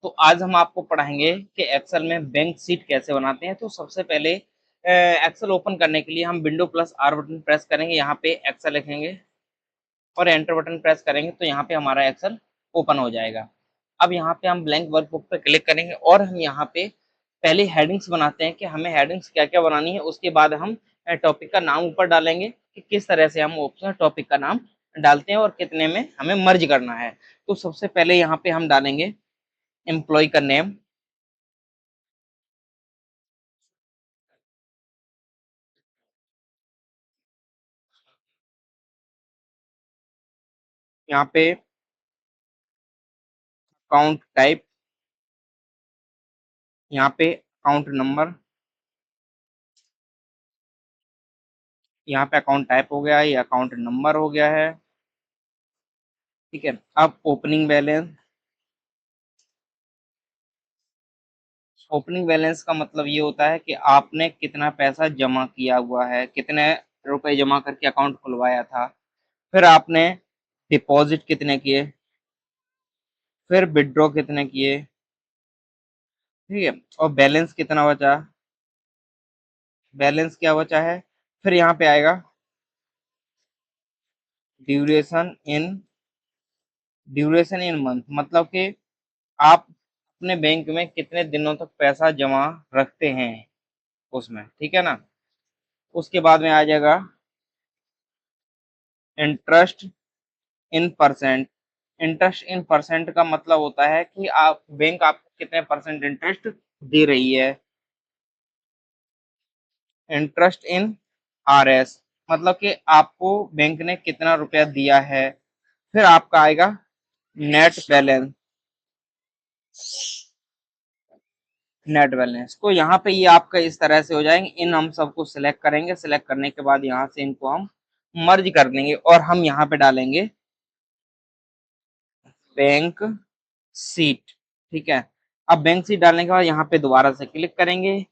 तो आज हम आपको पढ़ाएंगे कि एक्सेल में बैंक शीट कैसे बनाते हैं। तो सबसे पहले एक्सेल ओपन करने के लिए हम window plus are button press करेंगे, यहाँ पे एक्सेल लिखेंगे और एंटर बटन प्रेस करेंगे तो यहाँ पे हमारा एक्सेल ओपन हो जाएगा। अब यहाँ पे हम ब्लैंक वर्कबुक पे क्लिक करेंगे और हम यहाँ पे पहले हेडिंग्स बनाते हैं कि हमें हेडिंग्स क्या क्या बनानी है। उसके बाद हम टॉपिक का नाम ऊपर डालेंगे कि किस तरह से हम ऑप्शन टॉपिक का नाम डालते हैं और कितने में हमें मर्ज करना है। तो सबसे पहले यहाँ पे हम डालेंगे एम्प्लॉय का नेम, यहाँ पे अकाउंट टाइप, यहाँ पे अकाउंट नंबर, यहाँ पे अकाउंट टाइप हो गया है, ये अकाउंट नंबर हो गया है। ठीक है, अब ओपनिंग बैलेंस। ओपनिंग बैलेंस का मतलब ये होता है कि आपने कितना पैसा जमा किया हुआ है, कितने रुपए जमा करके अकाउंट खुलवाया था, फिर आपने डिपॉजिट कितने किए, फिर विड्रॉ कितने किए। ठीक है, और बैलेंस कितना बचा, बैलेंस क्या बचा है। फिर यहाँ पे आएगा ड्यूरेशन इन, ड्यूरेशन इन मंथ, मतलब कि आप अपने बैंक में कितने दिनों तक पैसा जमा रखते हैं उसमें। ठीक है ना। उसके बाद में आ जाएगा interest in percent. Interest in percent का मतलब होता है कि आप बैंक आपको कितने परसेंट इंटरेस्ट दे रही है। इंटरेस्ट इन आरएस, मतलब कि आपको बैंक ने कितना रुपया दिया है। फिर आपका आएगा नेट बैलेंस, नेट बैलेंस। तो यहाँ पे ये आपका इस तरह से हो जाएंगे। इन हम सबको सिलेक्ट करेंगे, सिलेक्ट करने के बाद यहाँ से इनको हम मर्ज कर देंगे और हम यहाँ पे डालेंगे बैंक सीट। ठीक है, अब बैंक सीट डालने के बाद यहाँ पे दोबारा से क्लिक करेंगे,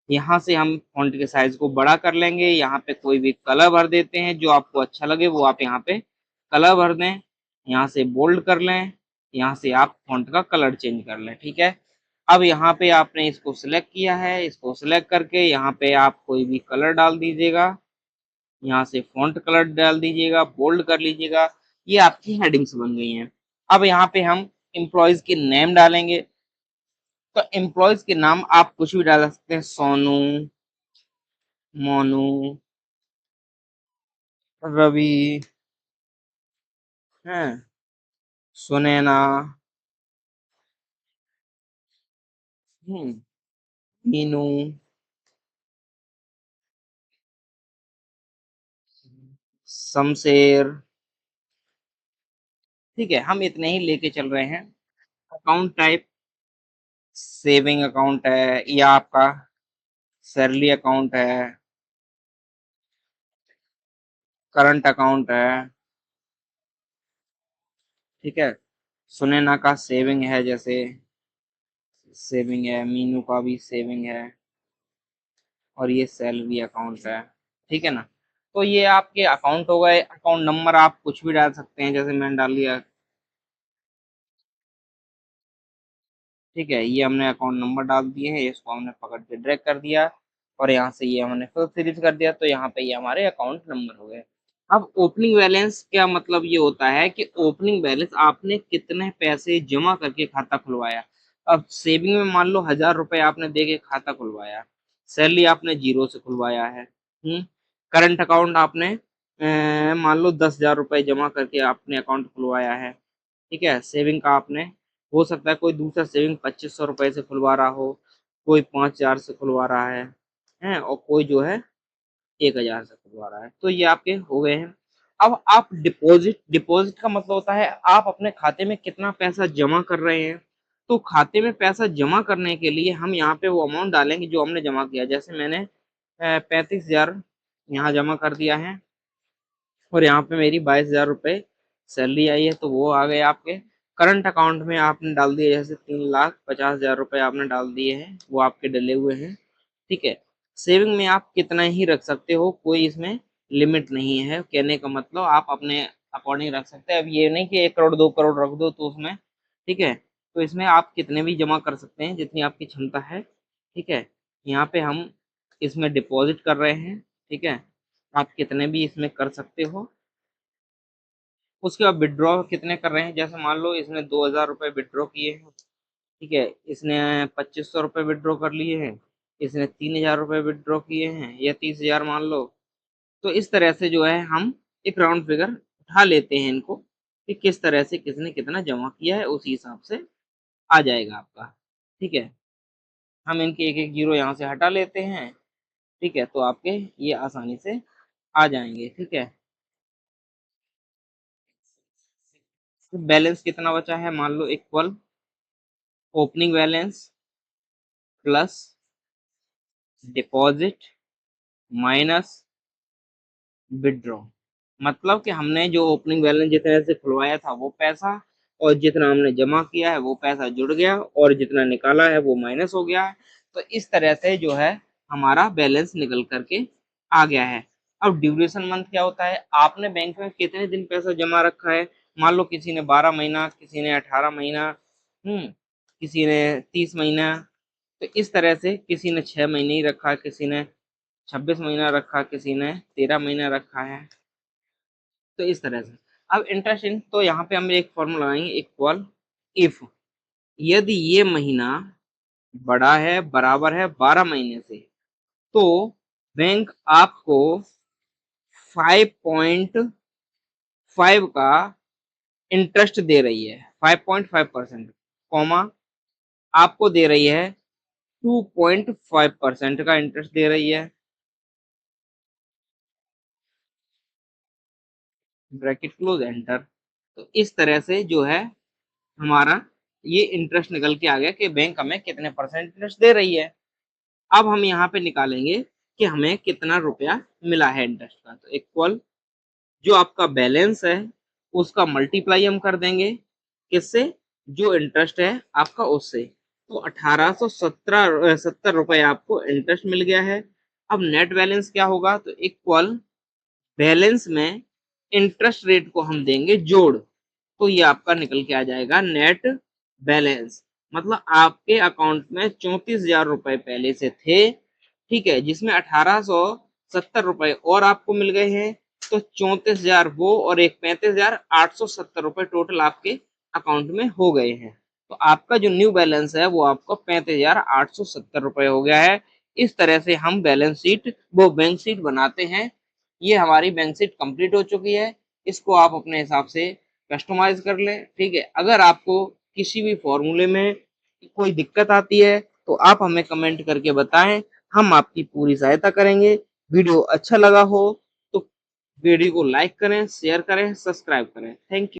यहाँ से हम फॉन्ट के साइज को बड़ा कर लेंगे, यहाँ पे कोई भी कलर भर देते हैं जो आपको अच्छा लगे वो आप यहाँ पे कलर भर दें, यहाँ से बोल्ड कर लें, यहाँ से आप फॉन्ट का कलर चेंज कर लें। ठीक है, अब यहाँ पे आपने इसको सिलेक्ट किया है, इसको सिलेक्ट करके यहाँ पे आप कोई भी कलर डाल दीजिएगा, यहाँ से फॉन्ट कलर डाल दीजिएगा, बोल्ड कर लीजिएगा। ये आपकी हेडिंग्स बन गई हैं। अब यहाँ पे हम एम्प्लॉयज के नेम डालेंगे। तो एम्प्लॉयज के नाम आप कुछ भी डाल सकते हैं, सोनू, मोनू, रवि, हैं, सुनैना, मीनू, शमशेर। ठीक है, हम इतने ही लेके चल रहे हैं। अकाउंट टाइप सेविंग अकाउंट है या आपका सैलरी अकाउंट है, करंट अकाउंट है। ठीक है, सुनैना का सेविंग है, जैसे सेविंग है, मीनू का भी सेविंग है और ये सैलरी अकाउंट है। ठीक है ना। तो ये आपके अकाउंट हो गए। अकाउंट नंबर आप कुछ भी डाल सकते हैं, जैसे मैंने डाल दिया। ठीक है, ये हमने अकाउंट नंबर डाल दिए हैं, इसको हमने पकड़ के ड्रैग कर दिया और यहाँ से ये हमने फिल सीरीज कर दिया, तो यहाँ पे ये हमारे अकाउंट नंबर हो गए। अब ओपनिंग बैलेंस क्या मतलब ये होता है कि ओपनिंग बैलेंस आपने कितने पैसे जमा करके खाता खुलवाया। अब सेविंग में मान लो 1000 रुपए आपने दे के खाता खुलवाया, सैलरी आपने जीरो से खुलवाया है। करंट अकाउंट आपने मान लो 10,000 रुपए जमा करके आपने अकाउंट खुलवाया है। ठीक है, सेविंग का आपने, हो सकता है कोई दूसरा सेविंग 2500 रुपए से खुलवा रहा हो, कोई 5000 से खुलवा रहा है और कोई जो है 1000 से खुलवा रहा है। तो ये आपके हो गए हैं। अब आप डिपॉजिट, डिपॉजिट का मतलब होता है आप अपने खाते में कितना पैसा जमा कर रहे हैं। तो खाते में पैसा जमा करने के लिए हम यहाँ पे वो अमाउंट डालेंगे जो हमने जमा किया। जैसे मैंने 35,000 यहाँ जमा कर दिया है और यहाँ पे मेरी 22,000 रुपए सैलरी आई है, तो वो आ गए आपके करंट अकाउंट में। आपने डाल दिए जैसे 3,50,000 रुपए आपने डाल दिए हैं, वो आपके डले हुए हैं। ठीक है, सेविंग में आप कितना ही रख सकते हो, कोई इसमें लिमिट नहीं है। कहने का मतलब आप अपने अकॉर्डिंग रख सकते हैं। अब ये नहीं कि 1 करोड़ 2 करोड़ रख दो तो उसमें, ठीक है, तो इसमें आप कितने भी जमा कर सकते हैं जितनी आपकी क्षमता है, ठीक है। यहाँ पे हम इसमें डिपॉजिट कर रहे हैं, ठीक है। आप कितने भी इसमें कर सकते हो। उसके बाद विड्रॉ कितने कर रहे हैं, जैसे मान लो इसने 2000 रुपये विड्रॉ किए हैं, ठीक है। इसने 2500 रुपये विड्रॉ कर लिए हैं, इसने 3000 रुपये विड्रॉ किए हैं या 30,000 मान लो। तो इस तरह से जो है हम एक राउंड फिगर उठा लेते हैं इनको, कि किस तरह से किसने कितना जमा किया है, उसी हिसाब से आ जाएगा आपका, ठीक है। हम इनके एक एक जीरो यहाँ से हटा लेते हैं, ठीक है, तो आपके ये आसानी से आ जाएंगे, ठीक है। तो बैलेंस कितना बचा है, मान लो equal opening balance plus deposit minus withdraw. मतलब कि हमने जो ओपनिंग बैलेंस जितने से खुलवाया था वो पैसा, और जितना हमने जमा किया है वो पैसा जुड़ गया, और जितना निकाला है वो माइनस हो गया है। तो इस तरह से जो है हमारा बैलेंस निकल करके आ गया है। अब ड्यूरेशन मंथ क्या होता है, आपने बैंक में कितने दिन पैसा जमा रखा है। मान लो किसी ने 12 महीना, किसी ने 18 महीना, किसी ने 30 महीना। तो इस तरह से किसी ने 6 महीने ही रखा, किसी ने 26 महीना रखा, किसी ने 13 महीना रखा है। तो इस तरह से अब इंटरेस्ट तो यहाँ पे हम एक फॉर्मूला लगाएंगे, इक्वल इफ यदि ये महीना बड़ा है, बराबर है 12 महीने से, तो बैंक आपको 5.5 का इंटरेस्ट दे रही है, 5.5%, कॉमा आपको दे रही है 2.5% का इंटरेस्ट दे रही है, ब्रैकेट क्लोज एंटर। तो इस तरह से जो है हमारा ये इंटरेस्ट निकल के आ गया कि बैंक हमें कितने परसेंट इंटरेस्ट दे रही है। अब हम यहाँ पे निकालेंगे कि हमें कितना रुपया मिला है इंटरेस्ट का। तो इक्वल जो आपका बैलेंस है उसका मल्टीप्लाई हम कर देंगे किससे, जो इंटरेस्ट है आपका उससे। तो 1870 रुपये आपको इंटरेस्ट मिल गया है। अब नेट बैलेंस क्या होगा, तो इक्वल बैलेंस में इंटरेस्ट रेट को हम देंगे जोड़, तो ये आपका निकल के आ जाएगा नेट बैलेंस। मतलब आपके अकाउंट में 34,000 रुपए पहले से थे, ठीक है, जिसमें 1870 रुपए और आपको मिल गए हैं। तो 34,000 वो और एक 35,870 रुपए टोटल आपके अकाउंट में हो गए हैं। तो आपका जो न्यू बैलेंस है वो आपको 35,870 रुपए हो गया है। इस तरह से हम बैलेंस शीट वो बैंक शीट बनाते हैं। ये हमारी बैंक शीट कंप्लीट हो चुकी है। इसको आप अपने हिसाब से कस्टमाइज कर लें, ठीक है। अगर आपको किसी भी फॉर्मूले में कोई दिक्कत आती है तो आप हमें कमेंट करके बताएं, हम आपकी पूरी सहायता करेंगे। वीडियो अच्छा लगा हो तो वीडियो को लाइक करें, शेयर करें, सब्सक्राइब करें। Thank you.